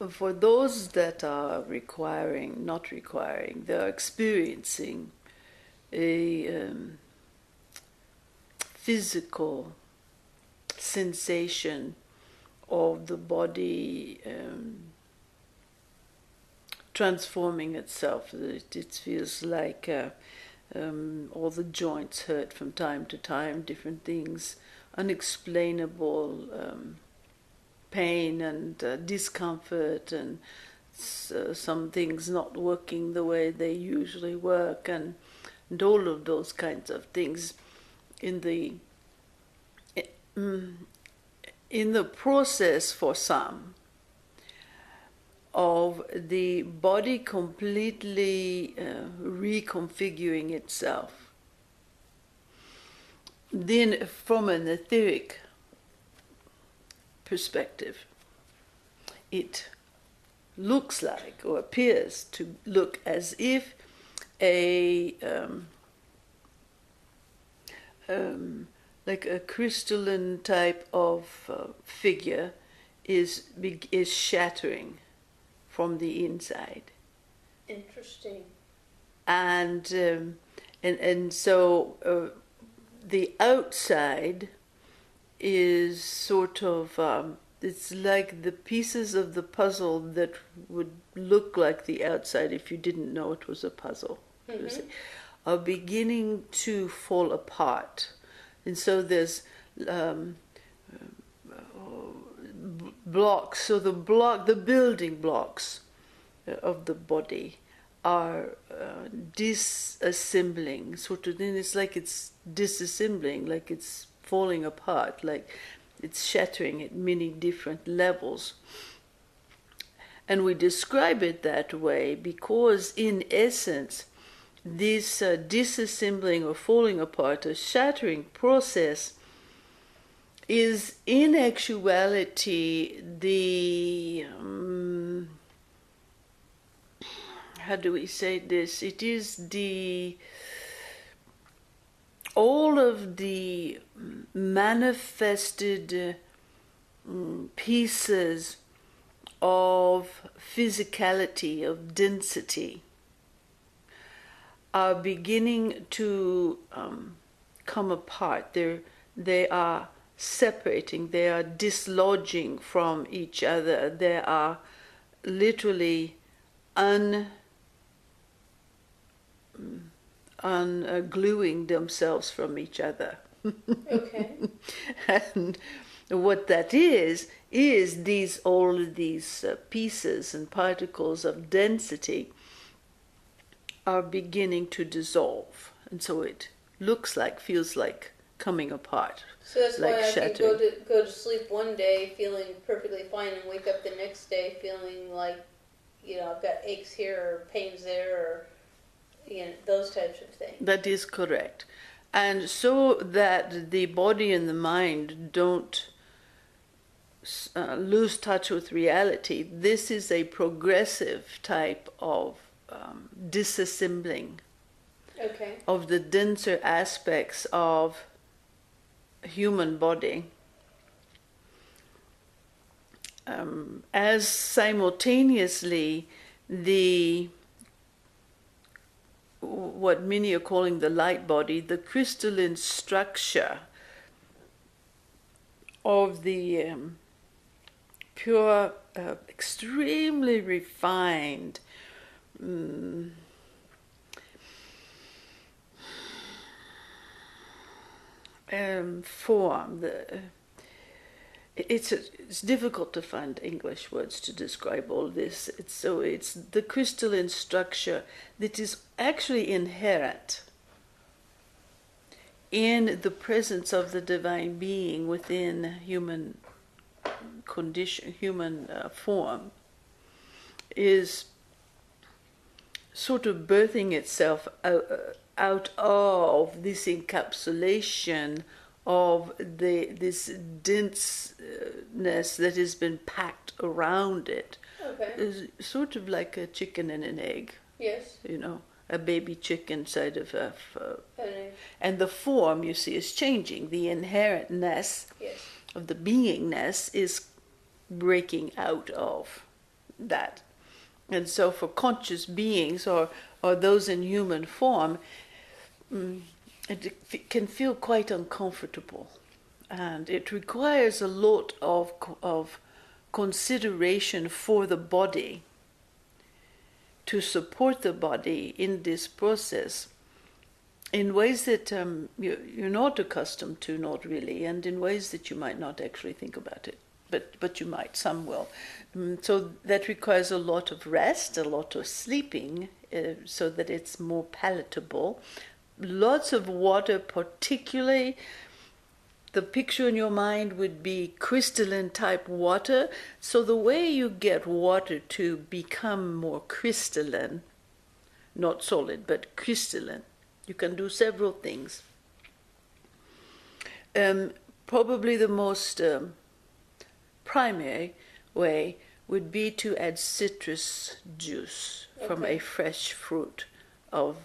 for those that are not requiring, they're experiencing a physical sensation of the body transforming itself. It feels like all the joints hurt from time to time, different things, unexplainable pain and discomfort, and some things not working the way they usually work, and all of those kinds of things. In the process for some of the body completely reconfiguring itself, then from an etheric perspective, it looks like, or appears to look as if a like a crystalline type of figure is shattering from the inside. Interesting. And so the outside is sort of it's like the pieces of the puzzle that would look like the outside if you didn't know it was a puzzle, are beginning to fall apart. And so there's blocks. So the building blocks of the body are disassembling. Sort of, then it's like it's disassembling, like it's falling apart, like it's shattering at many different levels. And we describe it that way because, in essence, this disassembling or falling apart or shattering process is in actuality the how do we say this? It is all of the manifested pieces of physicality, of density, are beginning to come apart. They are separating, they are dislodging from each other, they are literally ungluing themselves from each other. Okay. And what that is all of these pieces and particles of density are beginning to dissolve, and so it feels like coming apart. So that's like why I shattering. can go to sleep one day feeling perfectly fine and wake up the next day feeling like, I've got aches here or pains there, or those types of things. That is correct. And so that the body and the mind don't lose touch with reality, this is a progressive type of disassembling of the denser aspects of human body, as simultaneously what many are calling the light body, the crystalline structure of the pure, extremely refined form. It's difficult to find English words to describe all this. It's the crystalline structure that is actually inherent in the presence of the divine being within human condition, human form, is sort of birthing itself out of this encapsulation of this denseness that has been packed around it. It's sort of like a chicken and an egg. Yes. A baby chicken inside of a and the form, you see, is changing. The inherentness of the beingness is breaking out of that. And so for conscious beings or those in human form, it can feel quite uncomfortable. And it requires a lot of consideration for the body, to support the body in this process in ways that you're not accustomed to, not really, and in ways that you might not actually think about it. But you might, some will. So that requires a lot of rest, a lot of sleeping, so that it's more palatable. Lots of water, particularly. The picture in your mind would be crystalline type water. So the way you get water to become more crystalline, not solid, but crystalline, you can do several things. Probably the most primary way would be to add citrus juice from a fresh fruit of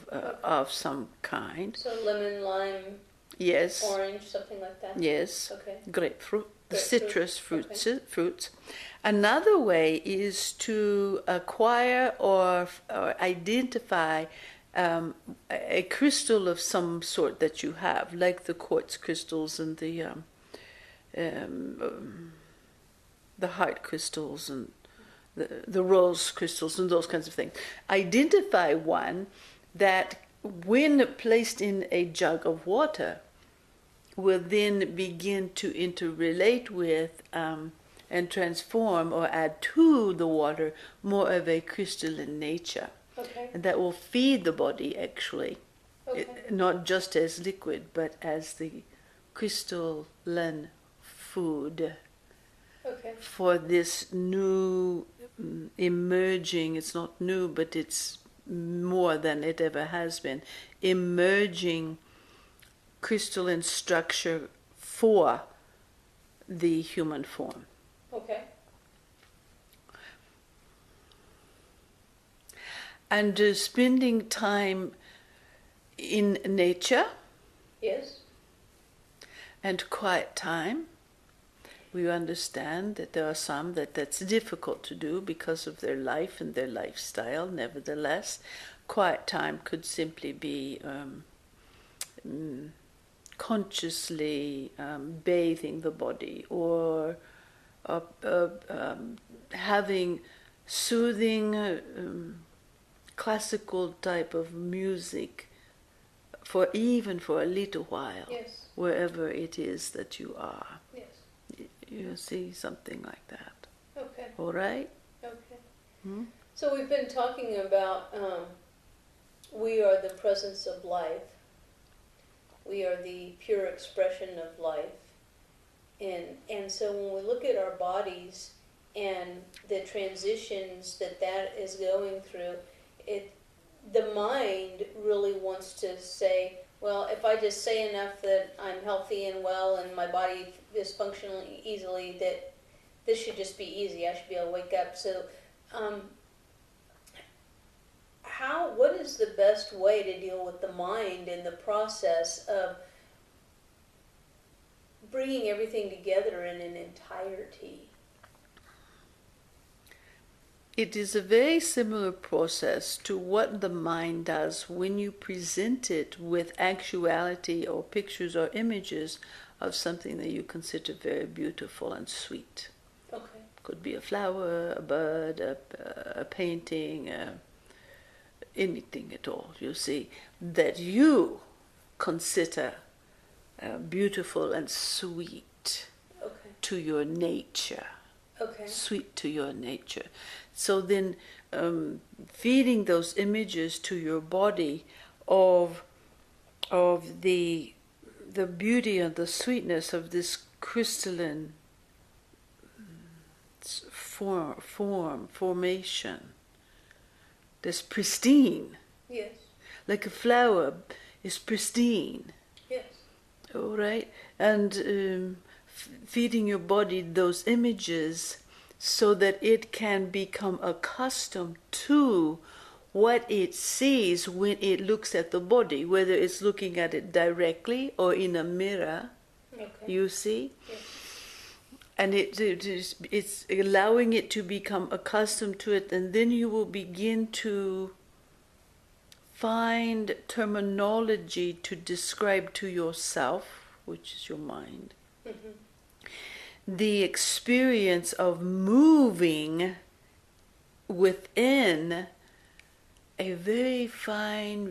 some kind. So lemon, lime, yes, orange, something like that? Yes, okay. Grapefruit, Grapefruit. Citrus fruits. Okay. Fruits. Another way is to acquire or identify a crystal of some sort that you have, like the quartz crystals and the heart crystals and the rose crystals and those kinds of things. Identify one that, when placed in a jug of water, will then begin to interrelate with and transform or add to the water more of a crystalline nature. Okay. And that will feed the body, actually, Okay. not just as liquid, but as the crystalline food. Okay. For this new emerging, it's not new, but it's more than it ever has been, emerging crystalline structure for the human form. Okay. And spending time in nature. Yes. And quiet time. We understand that there are some that's difficult to do because of their life and their lifestyle. Nevertheless, quiet time could simply be consciously bathing the body, or having soothing classical type of music for a little while. Yes. Wherever it is that you are. Yes. You see, something like that. Okay. All right? Okay. So we've been talking about we are the presence of life. We are the pure expression of life. And so when we look at our bodies and the transitions that is going through, the mind really wants to say, well, if I just say enough that I'm healthy and well and my body is functioning easily, that this should just be easy. I should be able to wake up. So what is the best way to deal with the mind in the process of bringing everything together in an entirety? It is a very similar process to what the mind does when you present it with actuality or pictures or images of something that you consider very beautiful and sweet. Okay. Could be a flower, a bird, a painting, anything at all, you see, that you consider beautiful and sweet to your nature. Okay. Sweet to your nature. So then feeding those images to your body of the beauty and the sweetness of this crystalline formation, this pristine. Yes. Like a flower is pristine. Yes. All right? And feeding your body those images so that it can become accustomed to what it sees when it looks at the body, whether it's looking at it directly or in a mirror, Okay. you see? Yes. and it's allowing it to become accustomed to it, and then you will begin to find terminology to describe to yourself, which is your mind, the experience of moving within a very fine,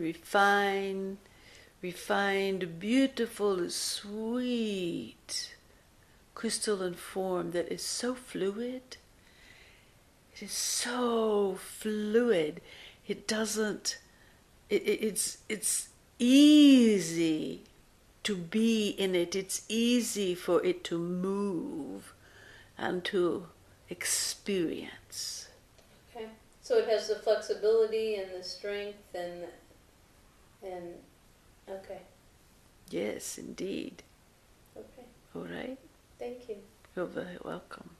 refined, beautiful, sweet crystalline form that is so fluid. It is so fluid. It doesn't. It's easy to be in it. It's easy for it to move and to experience. Okay. So it has the flexibility and the strength and okay. Yes, indeed. Okay. All right. Thank you. You're very welcome.